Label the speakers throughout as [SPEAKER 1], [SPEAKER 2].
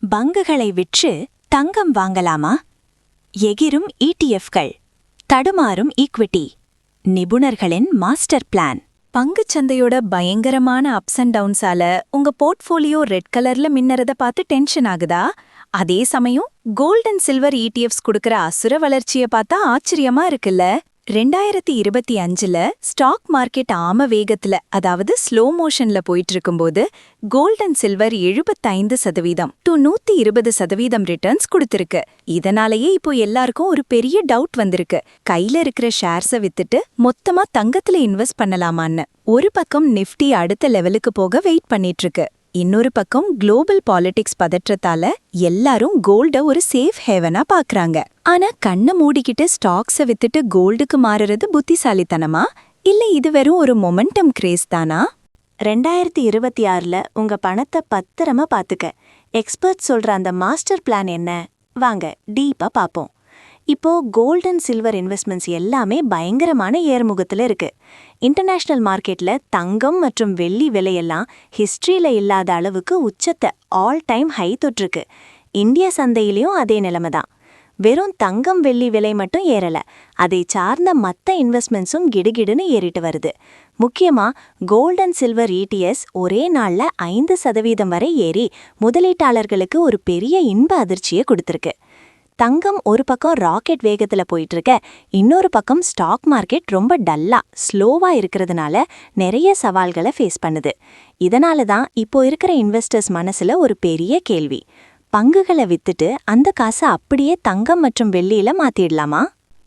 [SPEAKER 1] பங்குகளை விற்று தங்கம் வாங்கலாமா? எகிரும் இடிஎஃப்கள், தடுமாறும் ஈக்விட்டி, நிபுணர்களின் மாஸ்டர் பிளான்.
[SPEAKER 2] பங்குச் சந்தையோட பயங்கரமான அப்ஸ் அண்ட் டவுன்ஸால உங்க போர்ட்ஃபோலியோ ரெட் கலர்ல மின்னறத பார்த்து டென்ஷன் ஆகுதா? அதே சமயம் கோல்ட் அண்ட் சில்வர் இடிஎஃப்ஸ் கொடுக்கற அசுர வளர்ச்சிய பார்த்தா ஆச்சரியமா இருக்குல்ல? 2025ல ஸ்டாக் மார்க்கெட் ஆம வேகத்துல, அதாவது ஸ்லோ மோஷன்ல போயிட்டு இருக்கும்போது gold and silver 75% to 120% returns கொடுத்திருக்கு. இதனாலேயே இப்போ எல்லாருக்கும் ஒரு பெரிய டவுட் வந்திருக்கு. கையில இருக்கிற ஷேர்ஸை வித்துட்டு மொத்தமா தங்கத்துல இன்வெஸ்ட் பண்ணலாமான்னு. ஒரு பக்கம் நிஃப்டி அடுத்த லெவலுக்கு போக வெயிட் பண்ணிட்டு இருக்கு. இன்னொரு பக்கம் குளோபல் பாலிடிக்ஸ் பதற்றத்தால எல்லாரும் கோல்ட ஒரு சேஃப் ஹேவனா பாக்குறாங்க. ஆனா கண்ணை மூடிக்கிட்டு ஸ்டாக்ஸை வித்துட்டு கோல்டுக்கு மாறுறது புத்திசாலித்தனமா, இல்ல இது வெறும் ஒரு மொமெண்டம் கிரேஸ் தானா?
[SPEAKER 1] 2026ல உங்க பணத்தை பத்திரமா பாத்துக்க. எக்ஸ்பர்ட் சொல்ற அந்த மாஸ்டர் பிளான் என்ன? வாங்க டீப்பா பாப்போம். இப்போ கோல்ட் அண்ட் சில்வர் இன்வெஸ்ட்மெண்ட்ஸ் எல்லாமே பயங்கரமான ஏறுமுகத்துல இருக்கு. இன்டர்நேஷனல் மார்க்கெட்ல தங்கம் மற்றும் வெள்ளி விலையெல்லாம் ஹிஸ்டரியில இல்லாத அளவுக்கு உச்சத்தை ஆல் டைம் ஹை தொட்டிருக்கு. இந்திய சந்தையிலையும் அதே நிலைமை தான். வெறும் தங்கம் வெள்ளி விலை மட்டும் ஏறல, அதை சார்ந்த மற்ற இன்வெஸ்ட்மெண்ட்ஸும் கிடுகிடுன்னு ஏறிட்டு வருது. முக்கியமா கோல்ட் அண்ட் சில்வர் இடிஎஸ் ஒரே நாள்ல 5% வரை ஏறி முதலீட்டாளர்களுக்கு ஒரு பெரிய இன்ப அதிர்ச்சியை கொடுத்திருக்கு. தங்கம் ஒரு பக்கம் ராக்கெட் வேகத்துல போயிட்டு இருக்க, இன்னொரு பக்கம் ஸ்டாக் மார்க்கெட் ரொம்ப டல்லா ஸ்லோவா இருக்கிறதுனால நிறைய சவால்களை ஃபேஸ் பண்ணுது. இதனால தான் இப்போ இருக்கிற இன்வெஸ்டர்ஸ் மனசுல ஒரு பெரிய கேள்வி: பங்குகளை வித்துட்டு அந்த காசை அப்படியே தங்கம் மற்றும் வெள்ளியில மாத்திடலாமா?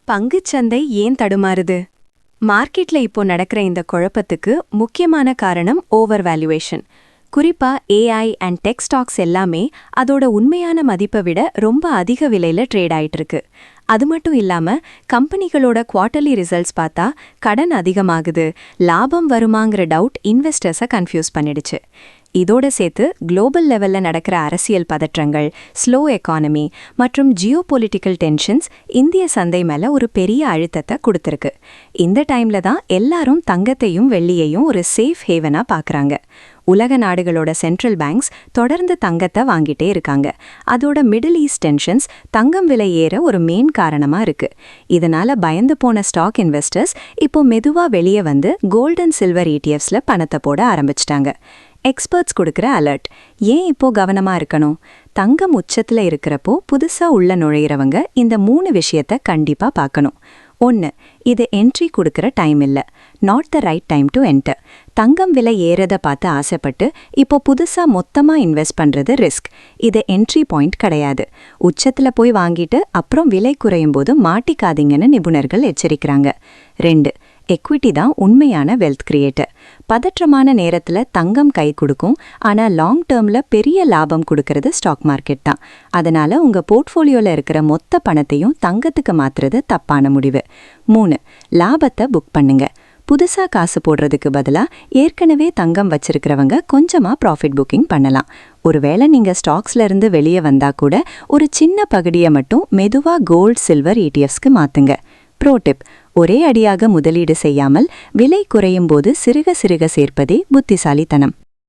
[SPEAKER 2] பங்குச்சந்தை ஏன் தடுமாறுது? மார்க்கெட்ல இப்போ நடக்கிற இந்த குழப்பத்துக்கு முக்கியமான காரணம் ஓவர் வேல்யூவேஷன். குறிப்பா ஏஐ அண்ட் டெக் ஸ்டாக்ஸ் எல்லாமே அதோட உண்மையான மதிப்பை விட ரொம்ப அதிக விலையில ட்ரேட் ஆயிட்டு இருக்கு. அது மட்டும் இல்லாம கம்பெனிகளோட குவார்ட்டர்லி ரிசல்ட்ஸ் பார்த்தா கடன் அதிகமாகுது, லாபம் வருமாங்கிற டவுட் இன்வெஸ்டர்ஸை கன்ஃபியூஸ் பண்ணிடுச்சு. இதோட சேர்த்து குளோபல் லெவல்ல நடக்கிற அரசியல் பதற்றங்கள், ஸ்லோ எக்கானமி மற்றும் ஜியோபொலிட்டிக்கல் டென்ஷன்ஸ் இந்திய சந்தை மேல ஒரு பெரிய அழுத்தத்தை கொடுத்திருக்கு. இந்த டைம்ல தான் எல்லாரும் தங்கத்தையும் வெள்ளியையும் ஒரு சேஃப் ஹேவனா பாக்குறாங்க. உலக நாடுகளோட சென்ட்ரல் பேங்க்ஸ் தொடர்ந்து தங்கத்தை வாங்கிட்டே இருக்காங்க. அதோட மிடில் ஈஸ்ட் டென்ஷன்ஸ் தங்கம் விலை ஏற ஒரு மெயின் காரணமா இருக்கு. இதனால பயந்து போன ஸ்டாக் இன்வெஸ்டர்ஸ் இப்போ மெதுவா வெளியே வந்து கோல்ட் அண்ட் சில்வர் இடிஎஃப்ஸ்ல பணத்தை போட ஆரம்பிச்சிட்டாங்க. எக்ஸ்பர்ட்ஸ் கொடுக்குற அலர்ட்: ஏன் இப்போ கவனமா இருக்கணும்? தங்கம் உச்சத்துல இருக்கிறப்போ புதுசா உள்ள நுழையிறவங்க இந்த 3 விஷயத்த கண்டிப்பா பார்க்கணும். 1. இது என்ட்ரி கொடுக்குற டைம் இல்ல, not the right time to enter. தங்கம் விலை ஏறத பார்த்து ஆசைப்பட்டு இப்போ புதுசா மொத்தமா இன்வெஸ்ட் பண்றது ரிஸ்க். இது என்ட்ரி பாயிண்ட் கிடையாது. உச்சத்துல போய் வாங்கிட்டு அப்புறம் விலை குறையும் போது மாட்டிக்காதீங்கன்னு நிபுணர்கள் எச்சரிக்கிறாங்க. 2. எக்விட்டி தான் உண்மையான வெல்த் கிரியேட்டர். பதற்றமான நேரத்துல தங்கம் கை கொடுக்கும், ஆனா லாங் டேர்ம்ல பெரிய லாபம் கொடுக்கறது ஸ்டாக் மார்க்கெட் தான். அதனால உங்க போர்ட்ஃபோலியோல இருக்கிற மொத்த பணத்தையும் தங்கத்துக்கு மாத்துறது தப்பான முடிவு. 3. லாபத்தை புக் பண்ணுங்க. புதுசா காசு போடுறதுக்கு பதிலா ஏற்கனவே தங்கம் வச்சிருக்கிறவங்க கொஞ்சமா ப்ராஃபிட் புக்கிங் பண்ணலாம். ஒருவேளை நீங்க ஸ்டாக்ஸ்ல இருந்து வெளியே வந்தா கூட ஒரு சின்ன பகுதியை மட்டும் மெதுவா கோல்ட் சில்வர் இடிஎஃப்ஸ்க்கு மாத்துங்க. ப்ரோ டிப்: ஒரே அடியாக முதலீடு செய்யாமல் விலை குறையும் போது சிறுக சிறுக சேர்ப்பதே புத்திசாலித்தனம்.